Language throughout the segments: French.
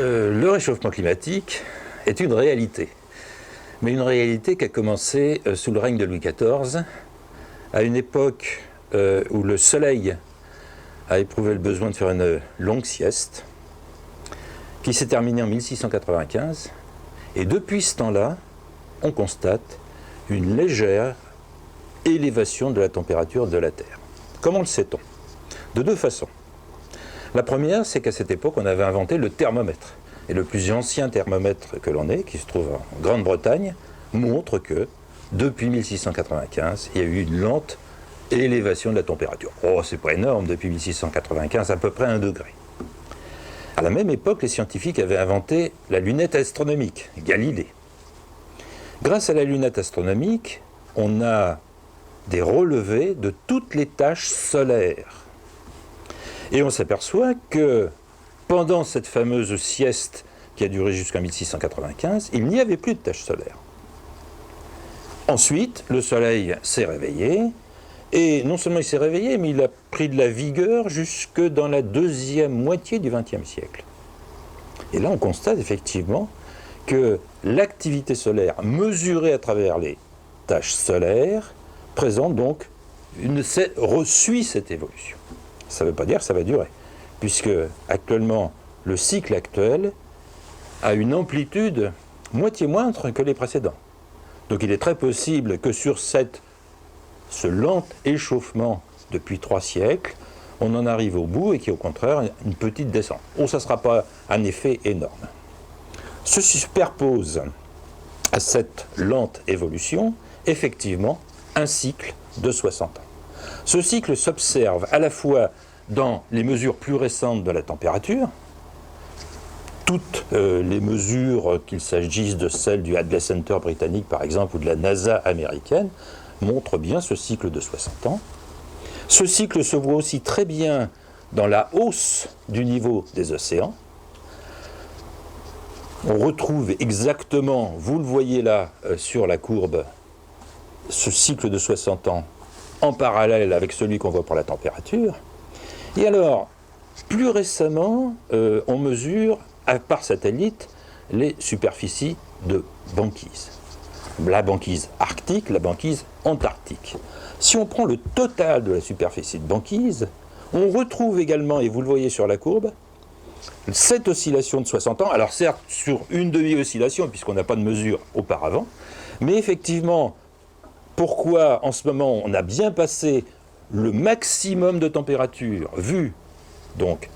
Le réchauffement climatique est une réalité, mais une réalité qui a commencé sous le règne de Louis XIV, à une époque où le soleil a éprouvé le besoin de faire une longue sieste, qui s'est terminée en 1695, et depuis ce temps-là, on constate une légère élévation de la température de la Terre. Comment le sait-on? De deux façons. La première, c'est qu'à cette époque, on avait inventé le thermomètre. Et le plus ancien thermomètre que l'on ait, qui se trouve en Grande-Bretagne, montre que, depuis 1695, il y a eu une lente élévation de la température. Oh, c'est pas énorme, depuis 1695, à peu près 1 degré. À la même époque, les scientifiques avaient inventé la lunette astronomique, Galilée. Grâce à la lunette astronomique, on a des relevés de toutes les taches solaires. Et on s'aperçoit que pendant cette fameuse sieste qui a duré jusqu'en 1695, il n'y avait plus de taches solaires. Ensuite, le soleil s'est réveillé, et non seulement il s'est réveillé, mais il a pris de la vigueur jusque dans la deuxième moitié du XXe siècle. Et là, on constate effectivement que l'activité solaire mesurée à travers les taches solaires présente donc suit cette évolution. Ça ne veut pas dire que ça va durer, puisque actuellement, le cycle actuel a une amplitude moitié moindre que les précédents. Donc il est très possible que sur ce lent échauffement depuis 3 siècles, on en arrive au bout et qu'il y ait au contraire une petite descente. Oh, ça ne sera pas un effet énorme. Se superpose à cette lente évolution, effectivement, un cycle de 60 ans. Ce cycle s'observe à la fois dans les mesures plus récentes de la température, toutes les mesures, qu'il s'agisse de celles du Hadley Center britannique par exemple ou de la NASA américaine, montrent bien ce cycle de 60 ans. Ce cycle se voit aussi très bien dans la hausse du niveau des océans. On retrouve exactement, vous le voyez là sur la courbe, ce cycle de 60 ans en parallèle avec celui qu'on voit pour la température. Et alors, plus récemment, on mesure par satellite les superficies de banquise. La banquise arctique, la banquise antarctique. Si on prend le total de la superficie de banquise, on retrouve également, et vous le voyez sur la courbe, cette oscillation de 60 ans, alors certes sur une demi-oscillation, puisqu'on n'a pas de mesure auparavant, mais effectivement, pourquoi en ce moment on a bien passé le maximum de température vu donc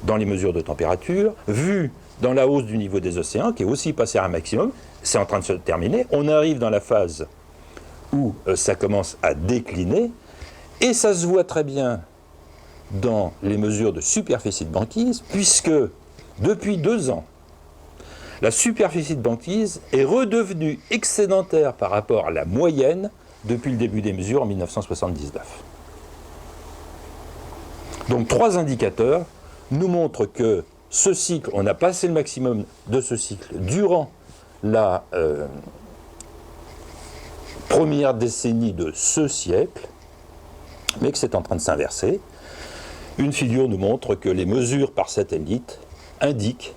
dans les mesures de température, vu dans la hausse du niveau des océans, qui est aussi passé à un maximum, c'est en train de se terminer, on arrive dans la phase où ça commence à décliner, et ça se voit très bien dans les mesures de superficie de banquise, puisque depuis 2 ans, la superficie de banquise est redevenue excédentaire par rapport à la moyenne depuis le début des mesures en 1979. Donc 3 indicateurs nous montrent que ce cycle, on a passé le maximum de ce cycle durant la première décennie de ce siècle, mais que c'est en train de s'inverser. Une figure nous montre que les mesures par satellite indiquent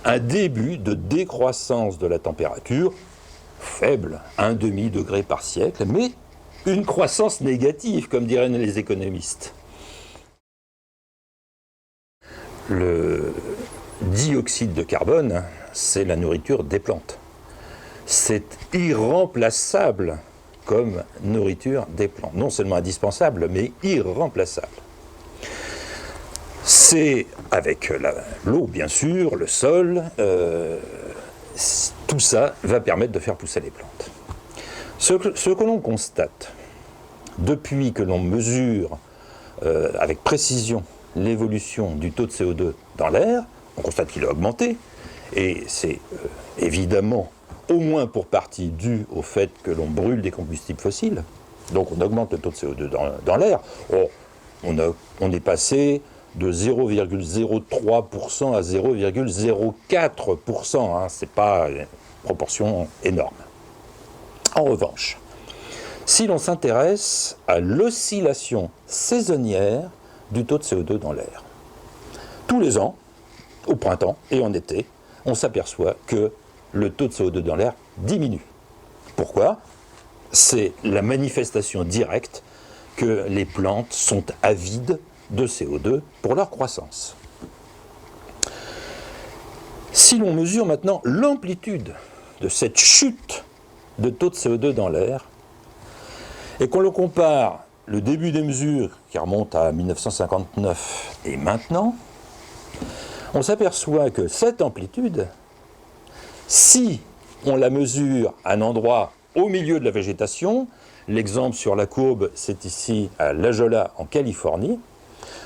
un début de décroissance de la température, faible, 1,5 degré par siècle, mais une croissance négative, comme diraient les économistes. Le dioxyde de carbone, c'est la nourriture des plantes. C'est irremplaçable comme nourriture des plantes. Non seulement indispensable, mais irremplaçable. C'est avec l'eau, bien sûr, le sol, tout ça va permettre de faire pousser les plantes. Ce que l'on constate depuis que l'on mesure avec précision l'évolution du taux de CO2 dans l'air, on constate qu'il a augmenté, et c'est évidemment au moins pour partie dû au fait que l'on brûle des combustibles fossiles. Donc on augmente le taux de CO2 dans l'air. On est passé de 0,03% à 0,04%. Hein, ce n'est pas une proportion énorme. En revanche, si l'on s'intéresse à l'oscillation saisonnière du taux de CO2 dans l'air, tous les ans, au printemps et en été, on s'aperçoit que le taux de CO2 dans l'air diminue. Pourquoi ? C'est la manifestation directe que les plantes sont avides de CO2 pour leur croissance. Si l'on mesure maintenant l'amplitude de cette chute de taux de CO2 dans l'air, et qu'on le compare le début des mesures qui remonte à 1959 et maintenant, on s'aperçoit que cette amplitude, si on la mesure à un endroit au milieu de la végétation, l'exemple sur la courbe, c'est ici à La Jolla en Californie,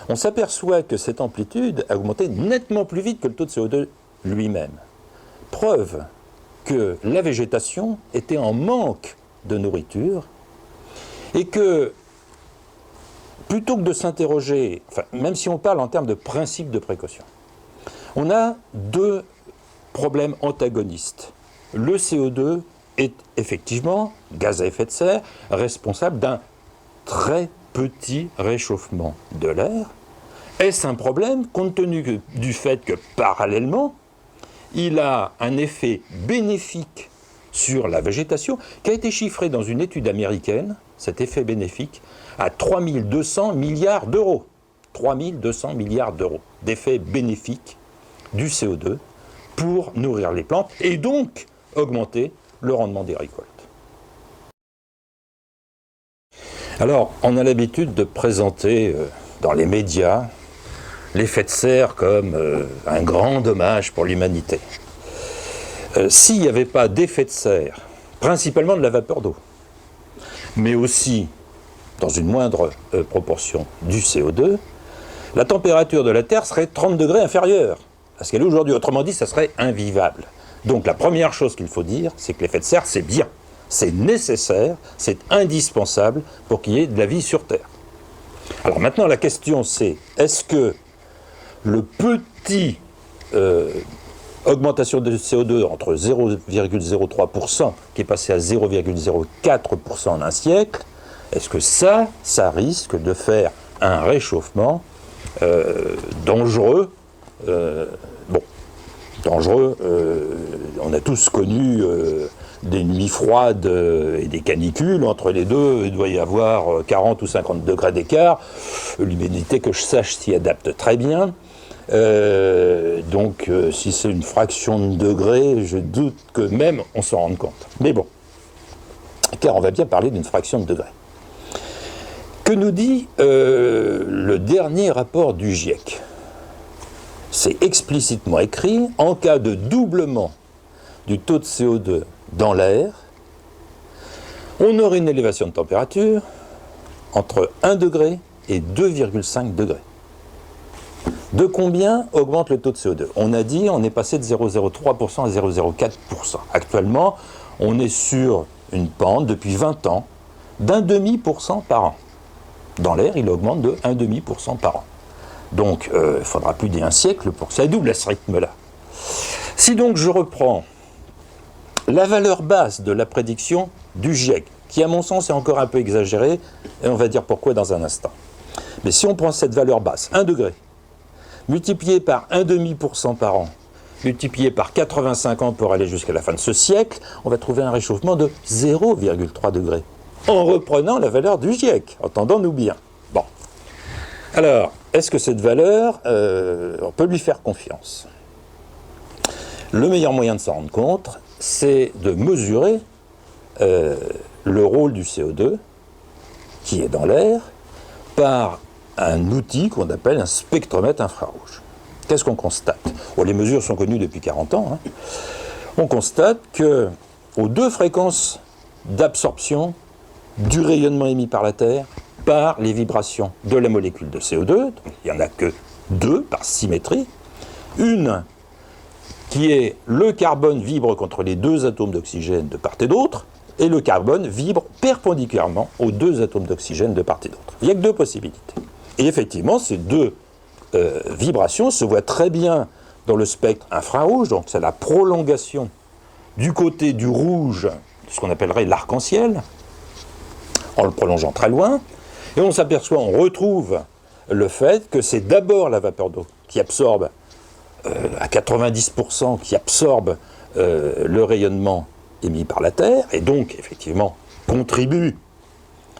on s'aperçoit que cette amplitude a augmenté nettement plus vite que le taux de CO2 lui-même. Preuve que la végétation était en manque de nourriture et que, plutôt que de s'interroger, même si on parle en termes de principe de précaution, on a deux problèmes antagonistes. Le CO2 est effectivement, gaz à effet de serre, responsable d'un très petit réchauffement de l'air. Est-ce un problème compte tenu du fait que, parallèlement, il a un effet bénéfique sur la végétation qui a été chiffré dans une étude américaine, cet effet bénéfique, à 3200 milliards d'euros. 3200 milliards d'euros d'effet bénéfique du CO2 pour nourrir les plantes et donc augmenter le rendement des récoltes. Alors, on a l'habitude de présenter dans les médias l'effet de serre comme un grand dommage pour l'humanité. S'il n'y avait pas d'effet de serre, principalement de la vapeur d'eau, mais aussi, dans une moindre proportion, du CO2, la température de la Terre serait 30 degrés inférieure à ce qu'elle est aujourd'hui. Autrement dit, ça serait invivable. Donc la première chose qu'il faut dire, c'est que l'effet de serre, c'est bien, c'est nécessaire, c'est indispensable pour qu'il y ait de la vie sur Terre. Alors maintenant, la question c'est, est-ce que le petit augmentation de CO2 entre 0,03% qui est passé à 0,04% en un siècle, est-ce que ça risque de faire un réchauffement dangereux dangereux, on a tous connu des nuits froides et des canicules, entre les deux il doit y avoir 40 ou 50 degrés d'écart, l'humanité que je sache s'y adapte très bien, donc si c'est une fraction de degré, je doute que même on s'en rende compte. Mais bon, car on va bien parler d'une fraction de degré. Que nous dit le dernier rapport du GIEC ? C'est explicitement écrit, en cas de doublement du taux de CO2 dans l'air, on aurait une élévation de température entre 1 degré et 2,5 degrés. De combien augmente le taux de CO2 ? On a dit on est passé de 0,03% à 0,04%. Actuellement, on est sur une pente depuis 20 ans d'0,5% par an. Dans l'air, il augmente de 0,5% par an. Donc, il faudra plus d'un siècle pour que ça double à ce rythme-là. Si donc je reprends la valeur basse de la prédiction du GIEC, qui à mon sens est encore un peu exagérée, et on va dire pourquoi dans un instant. Mais si on prend cette valeur basse, 1 degré, multiplié par 0,5% par an, multiplié par 85 ans pour aller jusqu'à la fin de ce siècle, on va trouver un réchauffement de 0,3 degrés, en reprenant la valeur du GIEC, entendons-nous bien. Bon. Alors, est-ce que cette valeur, on peut lui faire confiance ? Le meilleur moyen de s'en rendre compte, c'est de mesurer le rôle du CO2 qui est dans l'air par un outil qu'on appelle un spectromètre infrarouge. Qu'est-ce qu'on constate ? Bon, les mesures sont connues depuis 40 ans. On constate qu'aux deux fréquences d'absorption du rayonnement émis par la Terre, par les vibrations de la molécule de CO2, donc il n'y en a que deux par symétrie, une qui est le carbone vibre contre les deux atomes d'oxygène de part et d'autre, et le carbone vibre perpendiculairement aux deux atomes d'oxygène de part et d'autre. Il n'y a que deux possibilités. Et effectivement, ces deux vibrations se voient très bien dans le spectre infrarouge, donc c'est la prolongation du côté du rouge, ce qu'on appellerait l'arc-en-ciel, en le prolongeant très loin, et on s'aperçoit, on retrouve le fait que c'est d'abord la vapeur d'eau qui absorbe à 90% qui absorbe le rayonnement émis par la Terre, et donc, effectivement, contribue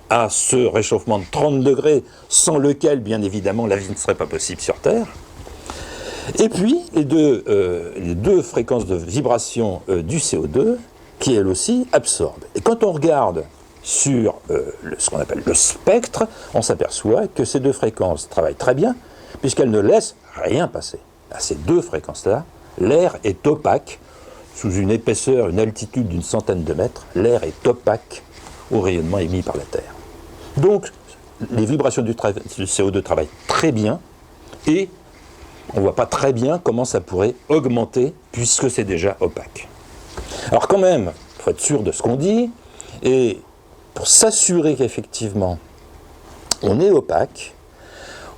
à ce réchauffement de 30 degrés, sans lequel, bien évidemment, la vie ne serait pas possible sur Terre. Et puis, les deux fréquences de vibration du CO2, qui, elles aussi, absorbent. Et quand on regarde sur ce qu'on appelle le spectre, on s'aperçoit que ces deux fréquences travaillent très bien, puisqu'elles ne laissent rien passer. À ces deux fréquences-là, l'air est opaque, sous une épaisseur, une altitude d'une centaine de mètres, l'air est opaque au rayonnement émis par la Terre. Donc, les vibrations du CO2 travaillent très bien, et on ne voit pas très bien comment ça pourrait augmenter, puisque c'est déjà opaque. Alors quand même, il faut être sûr de ce qu'on dit, et pour s'assurer qu'effectivement on est opaque,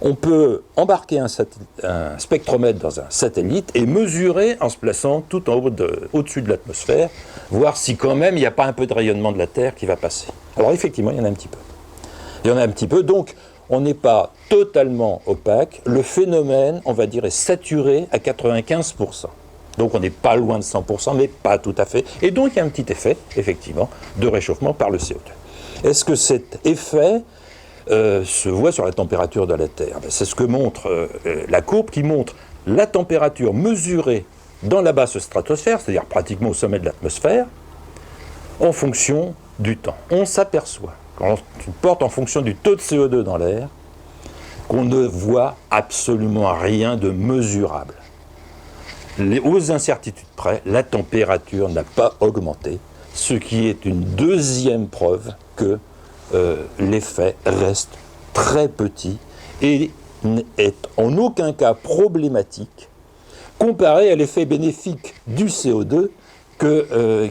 on peut embarquer un spectromètre dans un satellite et mesurer en se plaçant tout en haut au-dessus de l'atmosphère, voir si quand même il n'y a pas un peu de rayonnement de la Terre qui va passer. Alors effectivement, il y en a un petit peu. Il y en a un petit peu, donc on n'est pas totalement opaque. Le phénomène, on va dire, est saturé à 95%. Donc on n'est pas loin de 100%, mais pas tout à fait. Et donc il y a un petit effet, effectivement, de réchauffement par le CO2. Est-ce que cet effet se voit sur la température de la Terre? C'est ce que montre la courbe qui montre la température mesurée dans la basse stratosphère, c'est-à-dire pratiquement au sommet de l'atmosphère, en fonction du temps. On s'aperçoit, quand on porte en fonction du taux de CO2 dans l'air, qu'on ne voit absolument rien de mesurable. Aux incertitudes près, la température n'a pas augmenté, ce qui est une deuxième preuve que l'effet reste très petit et n'est en aucun cas problématique comparé à l'effet bénéfique du CO2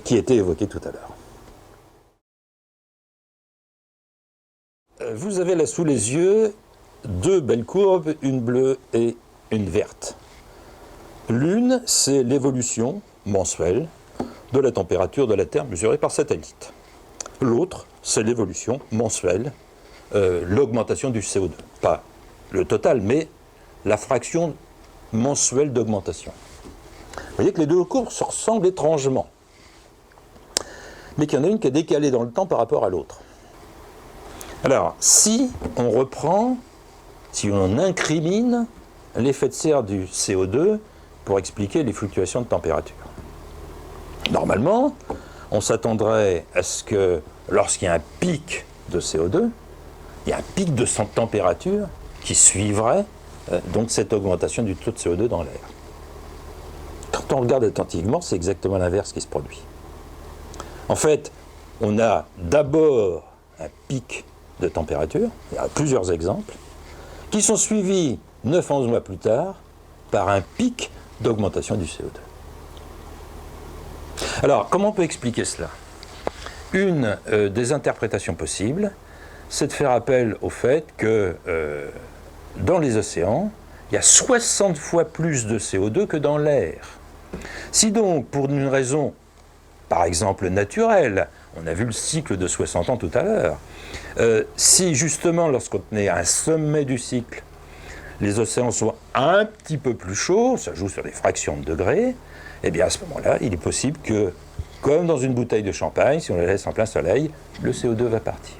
qui était évoqué tout à l'heure. Vous avez là sous les yeux deux belles courbes, une bleue et une verte. L'une, c'est l'évolution mensuelle de la température de la Terre mesurée par satellite. L'autre, c'est l'évolution mensuelle, l'augmentation du CO2. Pas le total, mais la fraction mensuelle d'augmentation. Vous voyez que les deux courbes se ressemblent étrangement, mais qu'il y en a une qui est décalée dans le temps par rapport à l'autre. Alors, si on incrimine l'effet de serre du CO2 pour expliquer les fluctuations de température. Normalement, on s'attendrait à ce que lorsqu'il y a un pic de CO2, il y a un pic de température qui suivrait donc cette augmentation du taux de CO2 dans l'air. Quand on regarde attentivement, c'est exactement l'inverse qui se produit. En fait, on a d'abord un pic de température, il y a plusieurs exemples, qui sont suivis 9 à 11 mois plus tard par un pic d'augmentation du CO2. Alors, comment on peut expliquer cela? Une des interprétations possibles, c'est de faire appel au fait que dans les océans, il y a 60 fois plus de CO2 que dans l'air. Si donc, pour une raison, par exemple naturelle, on a vu le cycle de 60 ans tout à l'heure, si justement, lorsqu'on est à un sommet du cycle, les océans sont un petit peu plus chauds, ça joue sur des fractions de degrés, eh bien à ce moment-là, il est possible que, comme dans une bouteille de champagne, si on la laisse en plein soleil, le CO2 va partir.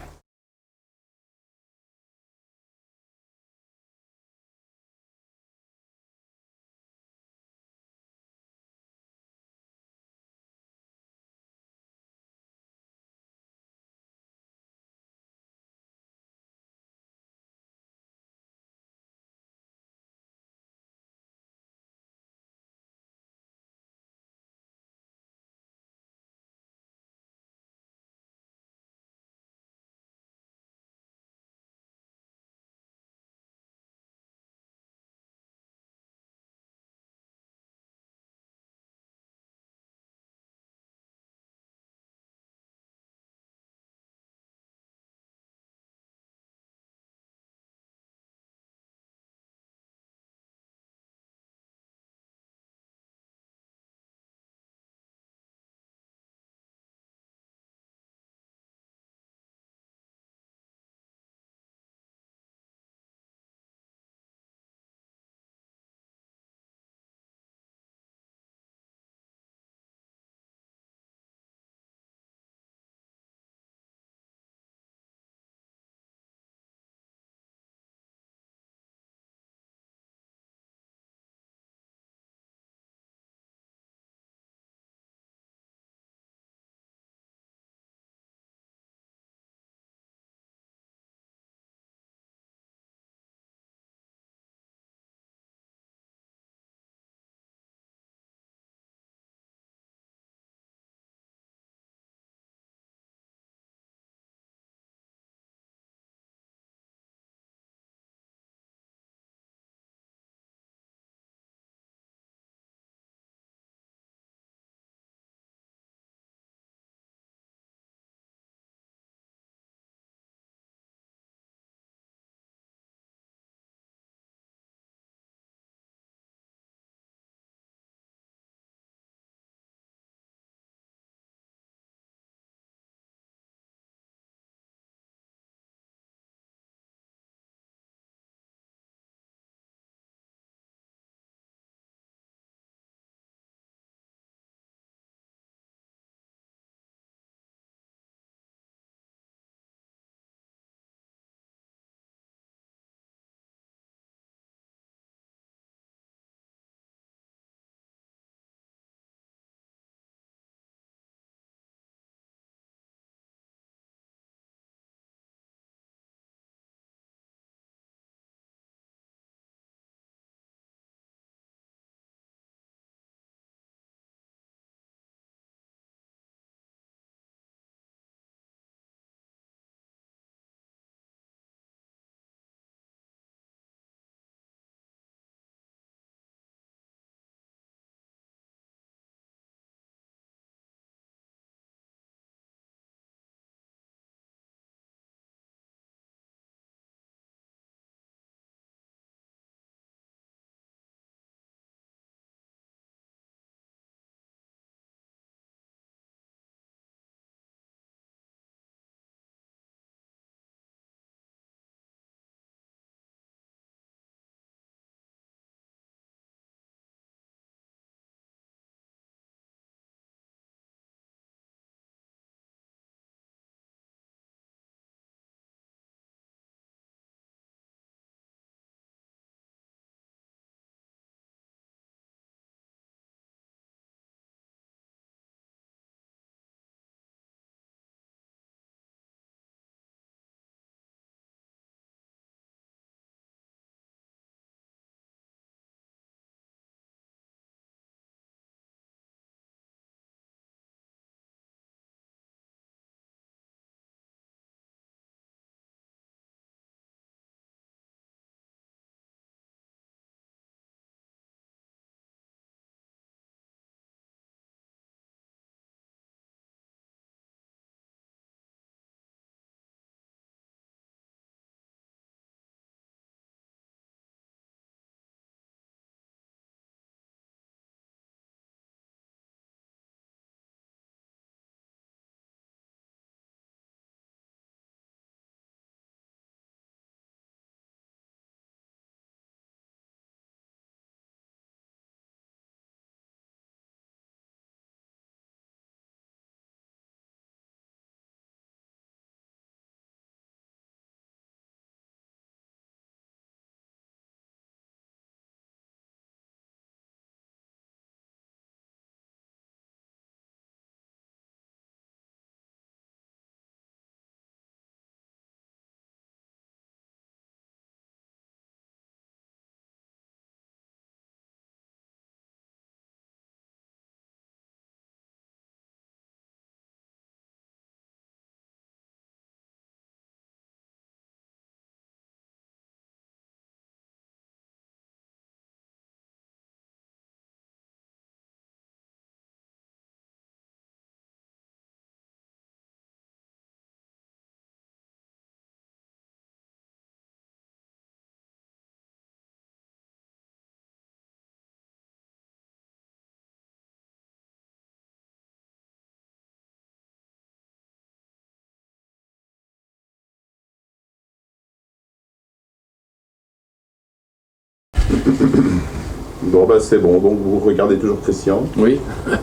Bon, bah c'est bon. Donc vous regardez toujours Christian. Oui,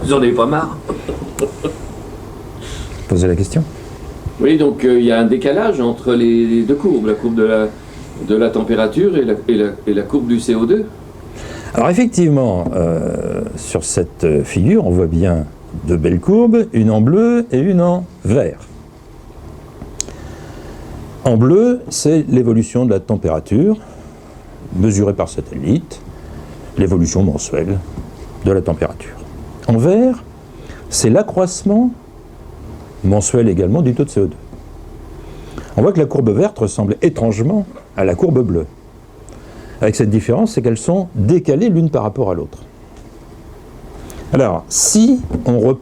j'en ai pas marre. Posez la question. Oui, donc il y a un décalage entre les deux courbes, la courbe de la température et la courbe du CO2. Alors effectivement, sur cette figure, on voit bien deux belles courbes, une en bleu et une en vert. En bleu, c'est l'évolution de la température mesurée par satellite, l'évolution mensuelle de la température. En vert, c'est l'accroissement mensuel également du taux de CO2. On voit que la courbe verte ressemble étrangement à la courbe bleue. Avec cette différence, c'est qu'elles sont décalées l'une par rapport à l'autre. Alors, si on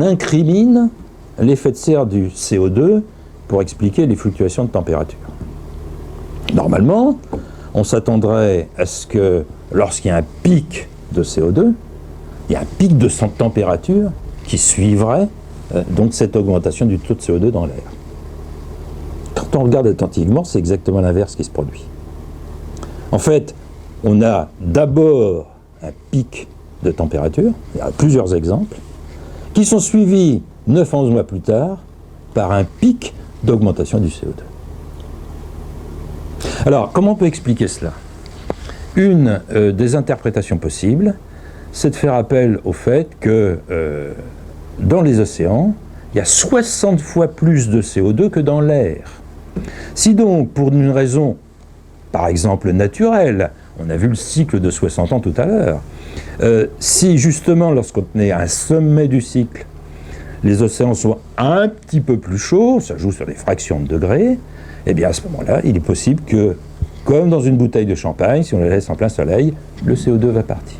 incrimine l'effet de serre du CO2 pour expliquer les fluctuations de température. Normalement, on s'attendrait à ce que lorsqu'il y a un pic de CO2, il y a un pic de température qui suivrait donc cette augmentation du taux de CO2 dans l'air. Quand on regarde attentivement, c'est exactement l'inverse qui se produit. En fait, on a d'abord un pic de température, il y a plusieurs exemples, qui sont suivis 9 à 11 mois plus tard par un pic d'augmentation du CO2. Alors, comment on peut expliquer cela? Une des interprétations possibles, c'est de faire appel au fait que dans les océans, il y a 60 fois plus de CO2 que dans l'air. Si donc, pour une raison, par exemple naturelle, on a vu le cycle de 60 ans tout à l'heure, si justement, lorsqu'on est à un sommet du cycle, les océans sont un petit peu plus chauds, ça joue sur des fractions de degrés, eh bien à ce moment-là, il est possible que, comme dans une bouteille de champagne, si on la laisse en plein soleil, le CO2 va partir.